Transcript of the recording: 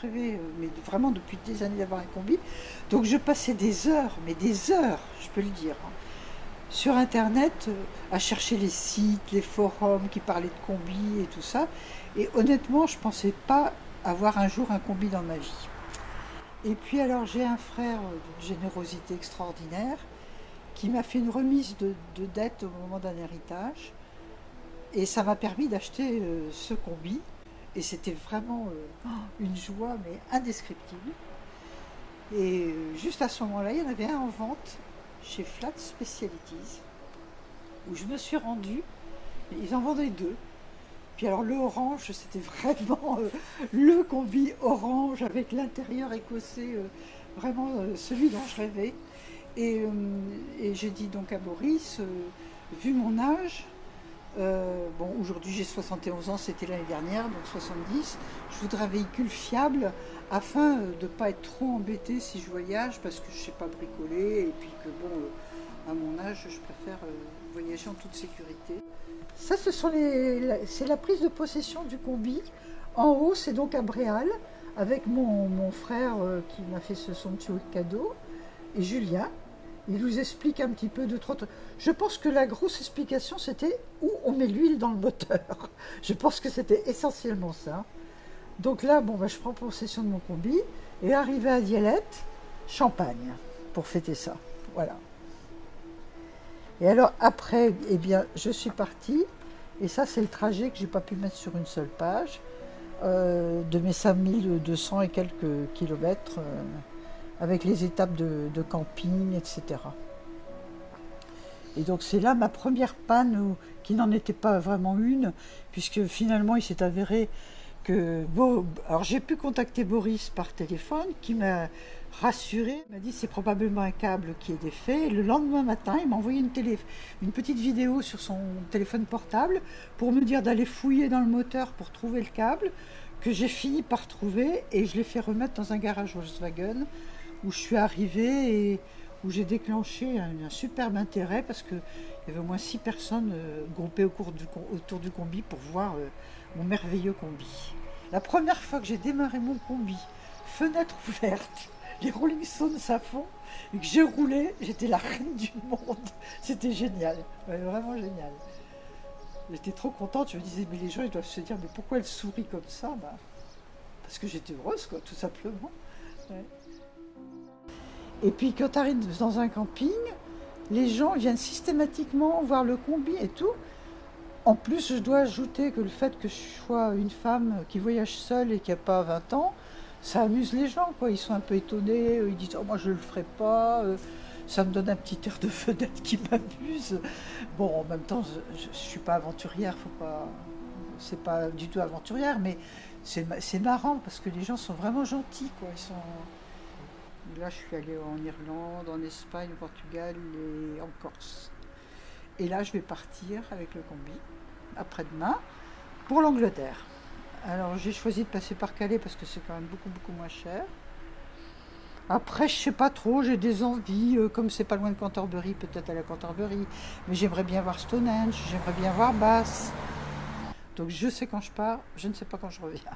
rêvé, mais vraiment depuis des années d'avoir un combi. Donc je passais des heures, mais des heures, je peux le dire, hein, sur Internet à chercher les sites, les forums qui parlaient de combi et tout ça. Et honnêtement, je ne pensais pas avoir un jour un combi dans ma vie. Et puis alors j'ai un frère d'une générosité extraordinaire qui m'a fait une remise de dette au moment d'un héritage. Et ça m'a permis d'acheter ce combi. Et c'était vraiment une joie, mais indescriptible. Et juste à ce moment-là, il y en avait un en vente chez Flat Specialities, où je me suis rendue. Ils en vendaient deux. Puis alors le orange, c'était vraiment le combi orange avec l'intérieur écossais, vraiment celui dont je rêvais. Et j'ai dit donc à Boris, vu mon âge, bon, aujourd'hui j'ai 71 ans, c'était l'année dernière, donc 70. Je voudrais un véhicule fiable afin de ne pas être trop embêtée si je voyage, parce que je ne sais pas bricoler, et puis que bon, à mon âge, je préfère voyager en toute sécurité. Ça, c'est la prise de possession du combi. En haut, c'est donc à Bréal, avec mon frère qui m'a fait ce somptueux cadeau, et Julien. Il nous explique un petit peu de trop. Je pense que la grosse explication, c'était où on met l'huile dans le moteur. Je pense que c'était essentiellement ça. Donc là, bon, je prends possession de mon combi et arrivé à Dielette, champagne pour fêter ça. Voilà. Et alors après, eh bien, je suis partie. Et ça, c'est le trajet que j'ai pas pu mettre sur une seule page de mes 5200 et quelques kilomètres. Avec les étapes de camping, etc. Et donc c'est là ma première panne, qui n'en était pas vraiment une, puisque finalement il s'est avéré que... Bon, alors j'ai pu contacter Boris par téléphone, qui m'a rassuré, il m'a dit c'est probablement un câble qui est défait. Et le lendemain matin, il m'a envoyé une petite vidéo sur son téléphone portable pour me dire d'aller fouiller dans le moteur pour trouver le câble, que j'ai fini par trouver, et je l'ai fait remettre dans un garage Volkswagen, où je suis arrivée et où j'ai déclenché un superbe intérêt parce qu'il y avait au moins 6 personnes groupées autour du combi pour voir mon merveilleux combi. La première fois que j'ai démarré mon combi, fenêtre ouverte, les Rolling Stones à fond, et que j'ai roulé, j'étais la reine du monde. C'était génial, ouais, vraiment génial. J'étais trop contente, je me disais, mais les gens ils doivent se dire, mais pourquoi elle sourit comme ça? Parce que j'étais heureuse, quoi, tout simplement. Ouais. Et puis quand tu arrives dans un camping, les gens viennent systématiquement voir le combi et tout. En plus, je dois ajouter que le fait que je sois une femme qui voyage seule et qui n'a pas 20 ans, ça amuse les gens, quoi. Ils sont un peu étonnés, ils disent « Oh, moi je ne le ferai pas », ça me donne un petit air de vedette qui m'amuse. Bon, en même temps, je ne suis pas aventurière, c'est pas du tout aventurière, mais c'est marrant parce que les gens sont vraiment gentils, quoi. Ils sont... Là, je suis allée en Irlande, en Espagne, au Portugal et en Corse. Et là, je vais partir avec le combi, après-demain, pour l'Angleterre. Alors, j'ai choisi de passer par Calais parce que c'est quand même beaucoup, beaucoup moins cher. Après, je sais pas trop, j'ai des envies, comme c'est pas loin de Canterbury, peut-être aller à Canterbury. Mais j'aimerais bien voir Stonehenge, j'aimerais bien voir Bath. Donc, je sais quand je pars, je ne sais pas quand je reviens.